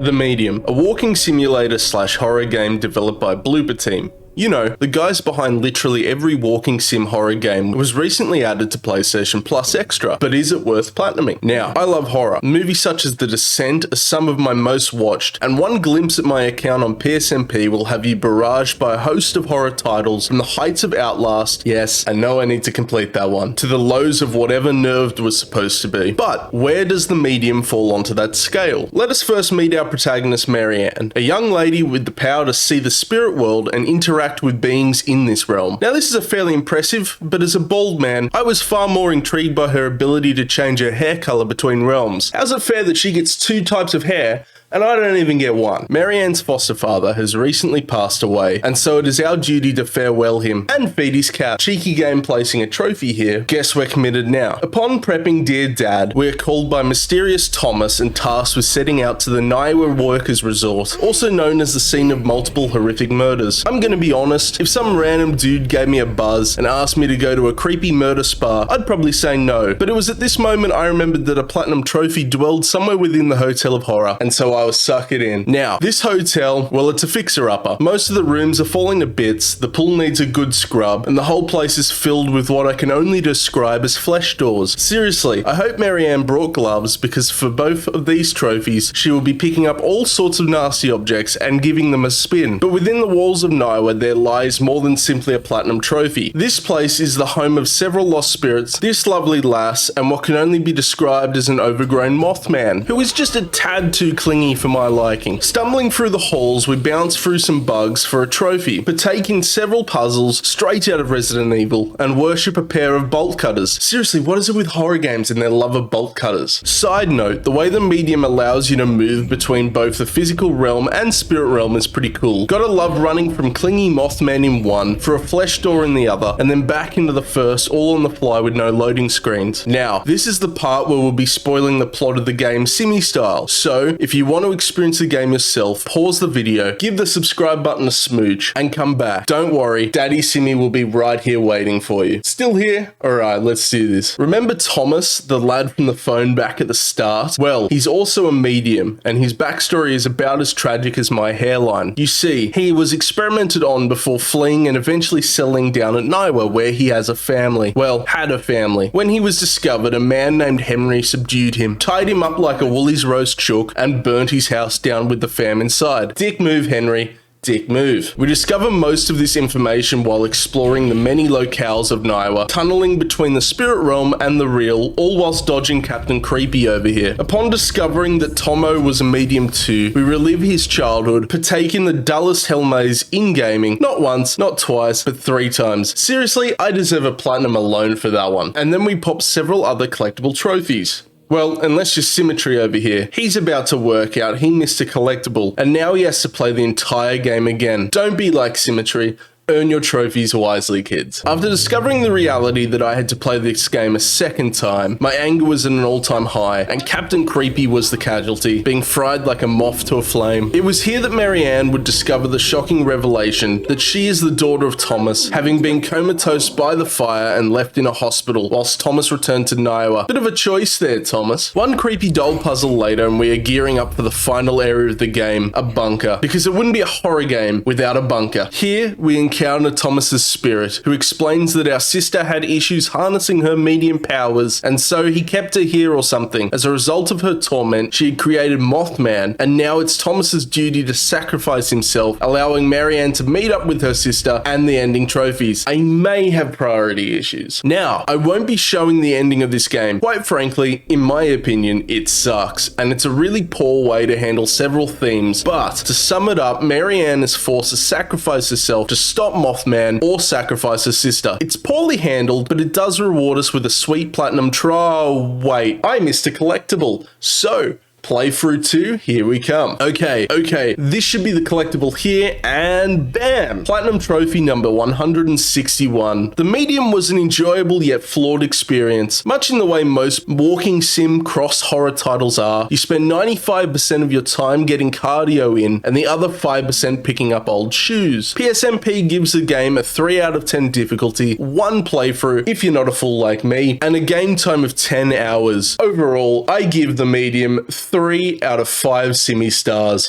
The Medium, a walking simulator slash horror game developed by Blooper Team. You know, the guys behind literally every walking sim horror game, was recently added to PlayStation Plus Extra, but is it worth platinuming? Now, I love horror. Movies such as The Descent are some of my most watched, and one glimpse at my account on PSMP will have you barraged by a host of horror titles from the heights of Outlast, yes, I know I need to complete that one, to the lows of whatever Nerved was supposed to be. But where does The Medium fall onto that scale? Let us first meet our protagonist Marianne, a young lady with the power to see the spirit world and interact with beings in this realm. Now this is a fairly impressive, but as a bald man, I was far more intrigued by her ability to change her hair color between realms. How's it fair that she gets two types of hair and I don't even get one? Marianne's foster father has recently passed away, and so it is our duty to farewell him and feed his cat. Cheeky game placing a trophy here. Guess we're committed now. Upon prepping Dear Dad, we are called by mysterious Thomas and tasked with setting out to the Niwa Workers Resort, also known as the scene of multiple horrific murders. I'm gonna be honest, if some random dude gave me a buzz and asked me to go to a creepy murder spa, I'd probably say no. But it was at this moment I remembered that a platinum trophy dwelled somewhere within the Hotel of Horror, and so I was suck it in. Now, this hotel, well, it's a fixer-upper. Most of the rooms are falling to bits, the pool needs a good scrub, and the whole place is filled with what I can only describe as flesh doors. Seriously, I hope Marianne brought gloves, because for both of these trophies, she will be picking up all sorts of nasty objects and giving them a spin. But within the walls of Niwa, there lies more than simply a platinum trophy. This place is the home of several lost spirits, this lovely lass, and what can only be described as an overgrown Mothman, who is just a tad too clingy for my liking. Stumbling through the halls, we bounce through some bugs for a trophy, partake in several puzzles straight out of Resident Evil, and worship a pair of bolt cutters. Seriously, what is it with horror games and their love of bolt cutters? Side note, the way the medium allows you to move between both the physical realm and spirit realm is pretty cool. Gotta love running from clingy Mothman in one, for a flesh door in the other, and then back into the first, all on the fly with no loading screens. Now, this is the part where we'll be spoiling the plot of the game Simmy style, so if you want to experience the game yourself, pause the video, give the subscribe button a smooch, and come back. Don't worry, Daddy Simmy will be right here waiting for you. Still here? Alright, let's do this. Remember Thomas, the lad from the phone back at the start? Well, he's also a medium, and his backstory is about as tragic as my hairline. You see, he was experimented on before fleeing and eventually settling down at Niwa, where he has a family. Well, had a family. When he was discovered, a man named Henry subdued him, tied him up like a Woolies roast chook, and burnt his house down with the fam inside. Dick move, Henry. Dick move. We discover most of this information while exploring the many locales of Niwa, tunneling between the spirit realm and the real, all whilst dodging Captain Creepy over here. Upon discovering that Tomo was a medium too, we relive his childhood, partake in the dullest hell maze in gaming, not once, not twice, but 3 times. Seriously, I deserve a platinum alone for that one. And then we pop several other collectible trophies. Well, unless you're Symudtry over here, he's about to work out he missed a collectible, and now he has to play the entire game again. Don't be like Symudtry. Earn your trophies wisely, kids. After discovering the reality that I had to play this game a second time, my anger was at an all-time high, and Captain Creepy was the casualty, being fried like a moth to a flame. It was here that Marianne would discover the shocking revelation that she is the daughter of Thomas, having been comatose by the fire and left in a hospital, whilst Thomas returned to Niwa. Bit of a choice there, Thomas. One creepy doll puzzle later, and we are gearing up for the final area of the game, a bunker, because it wouldn't be a horror game without a bunker. Here, we encounter Thomas's spirit, who explains that our sister had issues harnessing her medium powers, and so he kept her here or something. As a result of her torment, she had created Mothman, and now it's Thomas's duty to sacrifice himself, allowing Marianne to meet up with her sister and the ending trophies. I may have priority issues. Now, I won't be showing the ending of this game. Quite frankly, in my opinion, it sucks, and it's a really poor way to handle several themes, but to sum it up, Marianne is forced to sacrifice herself to stop Mothman or sacrifice her sister. It's poorly handled, but it does reward us with a sweet platinum wait, I missed a collectible. So, playthrough 2, here we come. Okay, this should be the collectible here, and bam! Platinum trophy number 161. The medium was an enjoyable yet flawed experience. Much in the way most walking sim cross horror titles are, you spend 95% of your time getting cardio in, and the other 5% picking up old shoes. PSMP gives the game a 3 out of 10 difficulty, 1 playthrough if you're not a fool like me, and a game time of 10 hours. Overall, I give the medium 3 3 out of 5 Simmy stars.